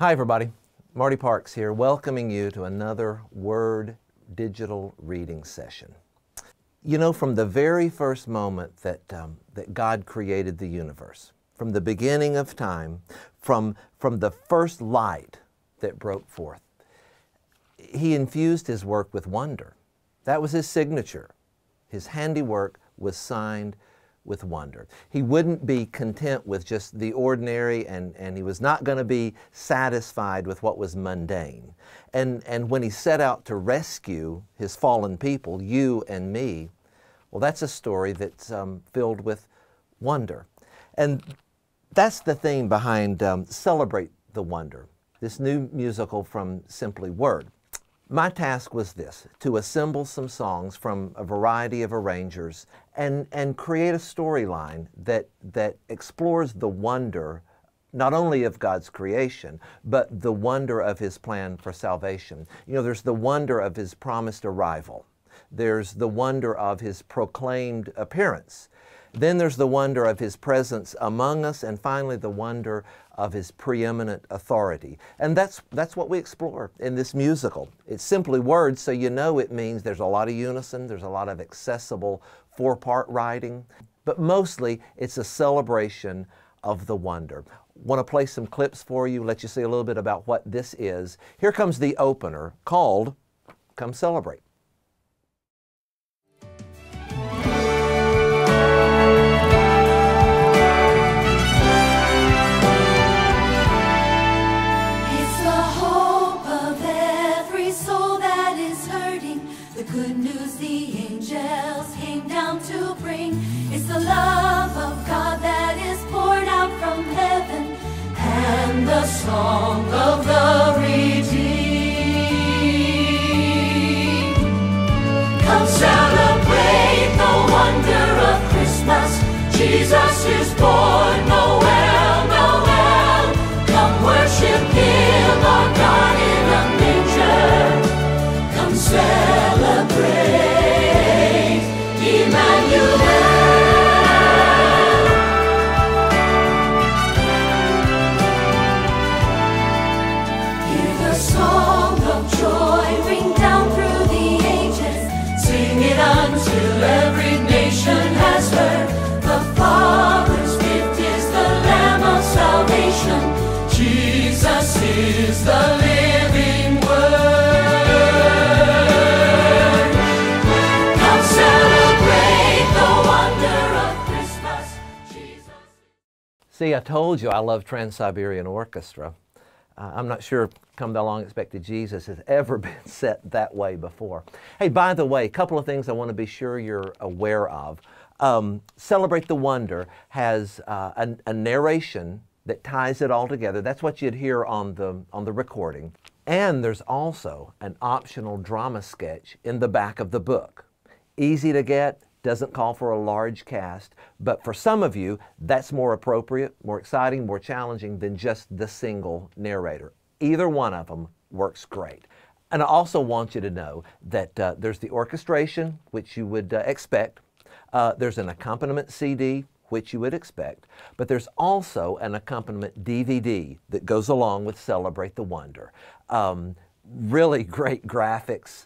Hi everybody, Marty Parks here, welcoming you to another Word digital reading session. You know, from the very first moment that God created the universe, from the beginning of time, from the first light that broke forth, He infused His work with wonder. That was His signature. His handiwork was signed with wonder. He wouldn't be content with just the ordinary, and He was not going to be satisfied with what was mundane. And when He set out to rescue His fallen people, you and me, well, that's a story that's filled with wonder. And that's the theme behind Celebrate the Wonder, this new musical from Simply Word. My task was this, to assemble some songs from a variety of arrangers and create a storyline that explores the wonder not only of God's creation, but the wonder of His plan for salvation. You know, there's the wonder of His promised arrival. There's the wonder of His proclaimed appearance. Then there's the wonder of His presence among us, and finally the wonder of His preeminent authority. And that's what we explore in this musical. It's simply words, so you know it means there's a lot of unison, there's a lot of accessible four-part writing, but mostly it's a celebration of the wonder. Want to play some clips for you, let you see a little bit about what this is. Here comes the opener called Come Celebrate. Good news the angels came down to bring. It's the love of God that is poured out from heaven, and the song of the redeemed. Come celebrate the wonder of Christmas. Jesus is born, Noel, Noel. Come worship Him, our God in a manger. Come celebrate Emmanuel. Hear the song of joy ring down through the ages. Sing it until every nation has heard. The Father's gift is the Lamb of salvation. Jesus is the living Word. See, I told you I love Trans-Siberian Orchestra. I'm not sure Come Thou Long Expected Jesus has ever been set that way before. Hey, by the way, a couple of things I want to be sure you're aware of. Celebrate the Wonder has a narration that ties it all together. That's what you'd hear on the recording. And there's also an optional drama sketch in the back of the book. Easy to get. Doesn't call for a large cast, but for some of you, that's more appropriate, more exciting, more challenging than just the single narrator. Either one of them works great. And I also want you to know that there's the orchestration, which you would expect. There's an accompaniment CD, which you would expect, but there's also an accompaniment DVD that goes along with Celebrate the Wonder. Really great graphics.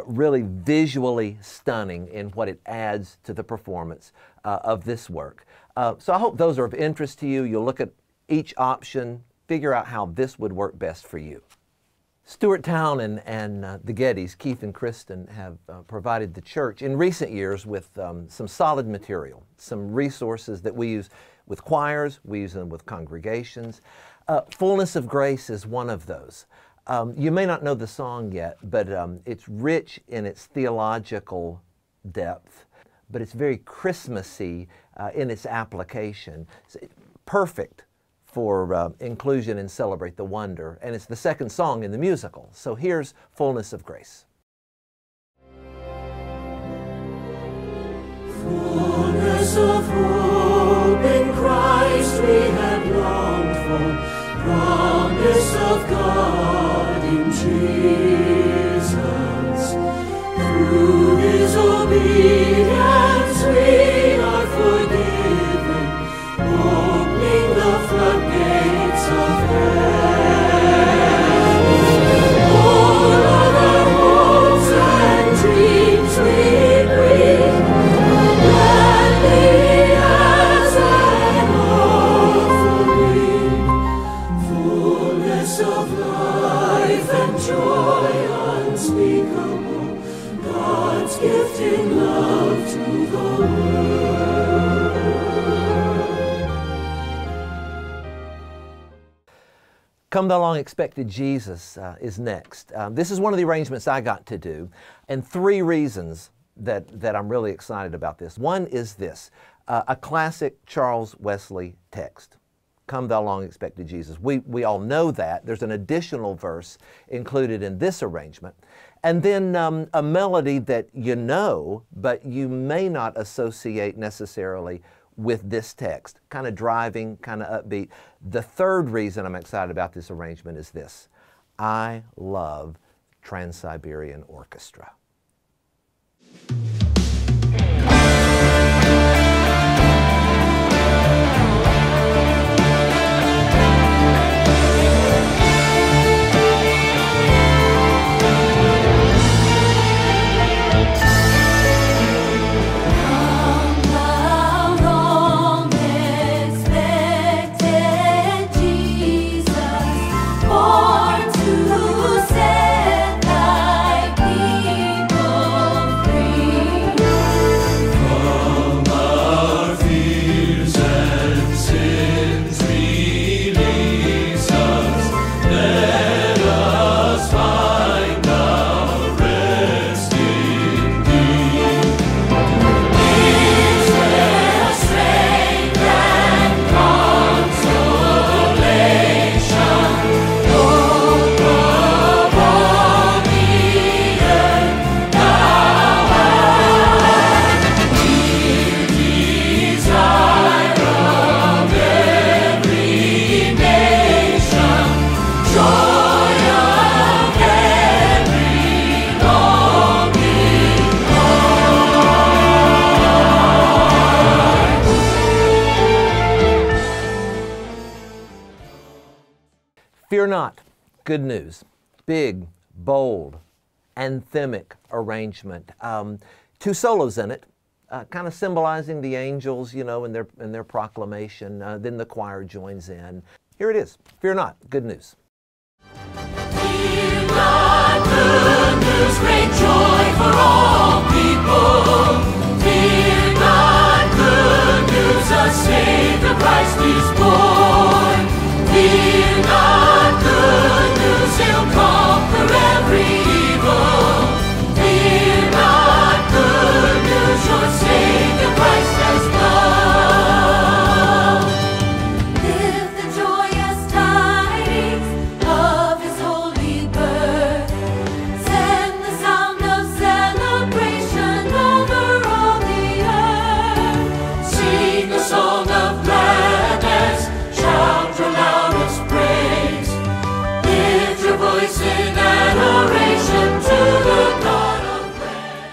Really visually stunning in what it adds to the performance of this work. So I hope those are of interest to you. You'll look at each option, figure out how this would work best for you. Stuart Town and the Gettys, Keith and Kristen, have provided the church in recent years with some solid material, some resources that we use with choirs, we use them with congregations. Fullness of Grace is one of those. You may not know the song yet, but it's rich in its theological depth, but it's very Christmassy in its application. It's perfect for inclusion in Celebrate the Wonder, and it's the second song in the musical. So here's Fullness of Grace. Fullness of hope in Christ we had longed for, promise of God in Jesus. Through His obedience we are forgiven, opening the floodgates of heaven. to the world. Come Thou Long Expected Jesus is next. This is one of the arrangements I got to do, and three reasons that I'm really excited about this. One is this, a classic Charles Wesley text. Come Thou Long Expected Jesus. We all know that. There's an additional verse included in this arrangement. And then a melody that you know, but you may not associate necessarily with this text. Kind of driving, kind of upbeat. The third reason I'm excited about this arrangement is this. I love Trans-Siberian Orchestra. Fear not, good news. Big, bold, anthemic arrangement. Two solos in it, kind of symbolizing the angels, you know, in their proclamation. Then the choir joins in. Here it is. Fear not, good news. Fear not, good news, great joy for all people. Fear not, good news, a Savior Christ is born. Fear not, good news, He'll conquer every evil. Fear not, good news, your Savior Christ has come. Live the joyous tidings of His holy birth. Send the sound of celebration over all the earth. Sing a song of gladness, shout your loudest praise. Lift your voice in adoration to the God of grace.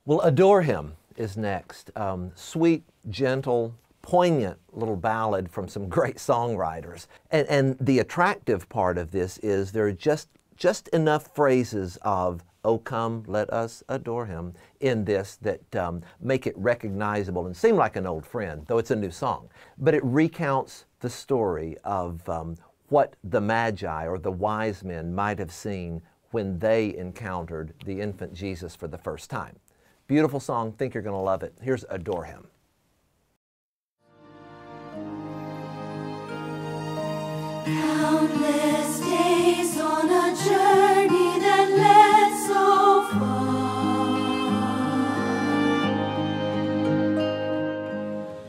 Well, Adore Him is next. Sweet, gentle, poignant little ballad from some great songwriters. And the attractive part of this is there are just enough phrases of, oh come, let us adore Him, in this that make it recognizable and seem like an old friend, though it's a new song. But it recounts the story of what the Magi or the wise men might have seen when they encountered the infant Jesus for the first time. Beautiful song, think you're going to love it. Here's Adore Him. Countless days on a journey that led so far.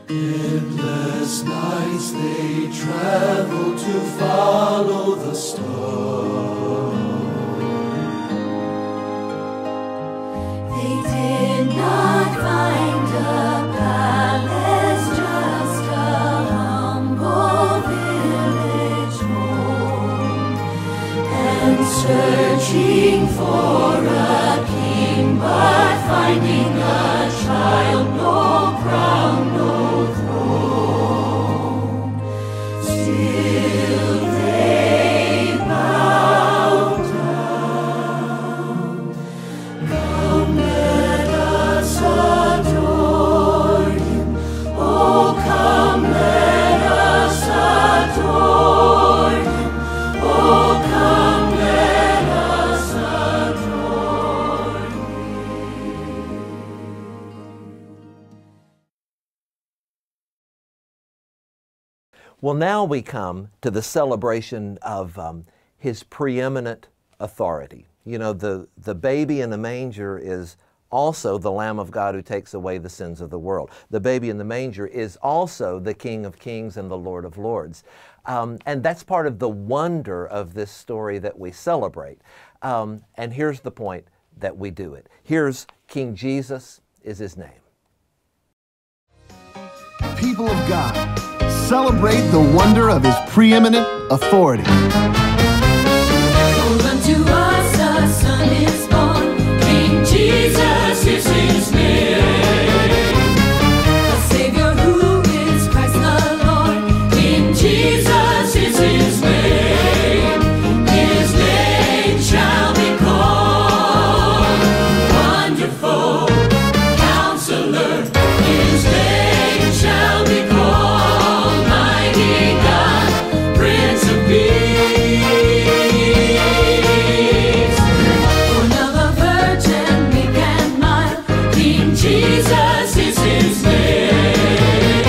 Endless nights they traveled to follow the star. They did not find a palace, just a humble village home. And searching for a king, but finding a child, no crown, no throne. Still they bowed down. Come, let us adore Him. Oh, come, let us adore Him. Oh, come, let us adore Him. Well, now we come to the celebration of His preeminent authority. You know, the baby in the manger is also the Lamb of God who takes away the sins of the world. The baby in the manger is also the King of Kings and the Lord of Lords. And that's part of the wonder of this story that we celebrate. And here's the point that we do it. Here's King Jesus is His name. People of God, celebrate the wonder of His preeminent authority. For unto us a Son is born, King Jesus is His name. A Savior who is Christ the Lord, King Jesus is His name. His name shall be called Wonderful Counselor. His name shall be called Mighty God, Prince of Peace. Born of a virgin, meek and mild, King Jesus is His name.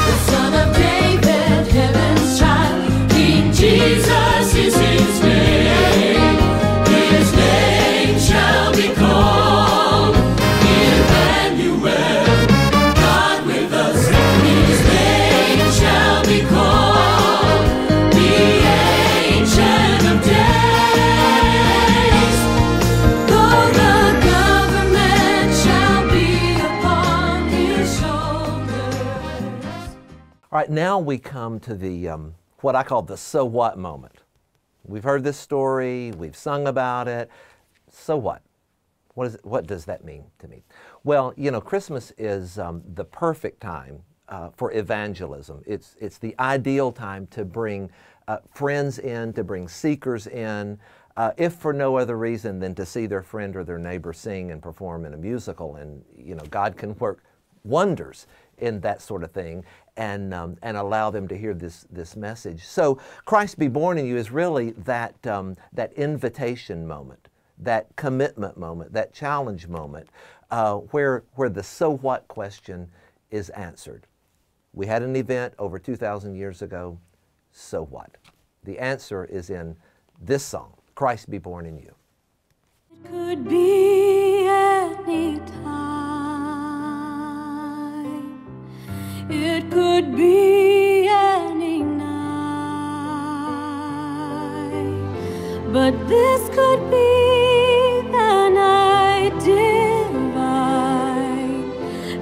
The Son of David, heaven's child, King Jesus is His name. His name shall be called Emmanuel, God with us. His name shall be called the Ancient of Days. Though the government shall be upon His shoulders. All right, now we come to the what I call the so what moment. We've heard this story, we've sung about it. So what? What does that mean to me? Well, you know, Christmas is the perfect time for evangelism. It's the ideal time to bring friends in, to bring seekers in, if for no other reason than to see their friend or their neighbor sing and perform in a musical. And, you know, God can work wonders in that sort of thing and allow them to hear this message. So Christ be born in you is really that invitation moment, that commitment moment, that challenge moment, where the so what question is answered. We had an event over 2,000 years ago, so what? The answer is in this song, Christ be born in you. It could be any time. It could be any night. But this could be the night divine.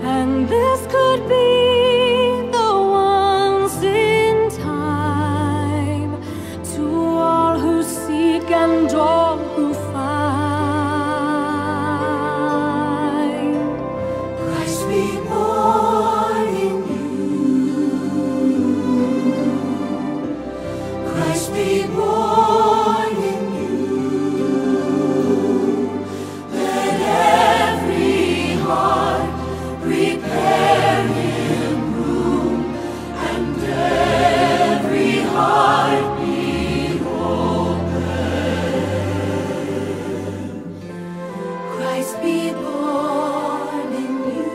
And this could be the once in time. To all who seek and all who find. Christ be born in you. Christ be born in you. Let every heart prepare Him room, and every heart be open. Christ be born in you.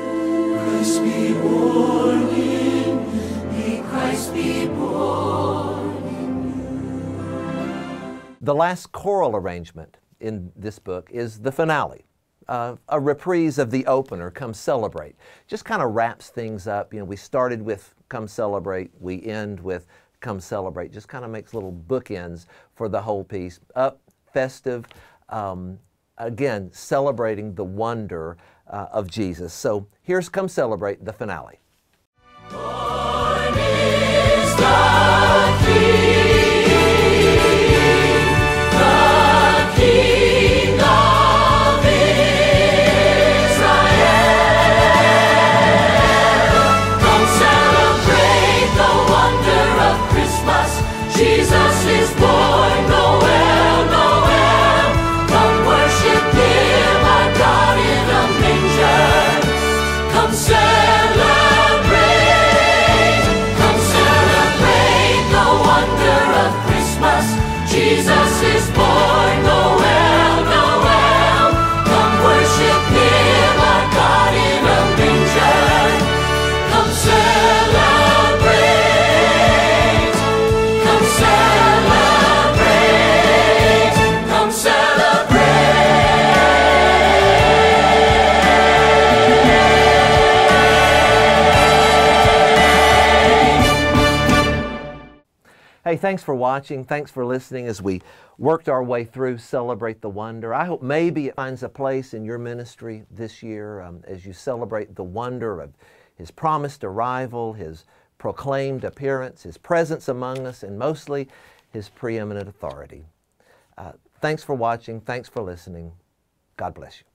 Christ be born in me. Christ be born in you. The last choral arrangement in this book is the finale. A reprise of the opener, Come Celebrate. Just kind of wraps things up. You know, we started with Come Celebrate, we end with Come Celebrate. Just kind of makes little bookends for the whole piece. Up, festive, again, celebrating the wonder of Jesus. So here's Come Celebrate, the finale. Born is the King, the King of Israel. Come celebrate the wonder of Christmas. Jesus is born. Noel, Noel. Come worship Him, our God in a manger. Come celebrate. Come celebrate the wonder of Christmas. Jesus is born. Noel, Noel. Come worship Him, our God in a manger. Come celebrate. thanks for watching. Thanks for listening as we worked our way through Celebrate the Wonder. I hope maybe it finds a place in your ministry this year as you celebrate the wonder of His promised arrival, His proclaimed appearance, His presence among us, and mostly His preeminent authority. Thanks for watching. Thanks for listening. God bless you.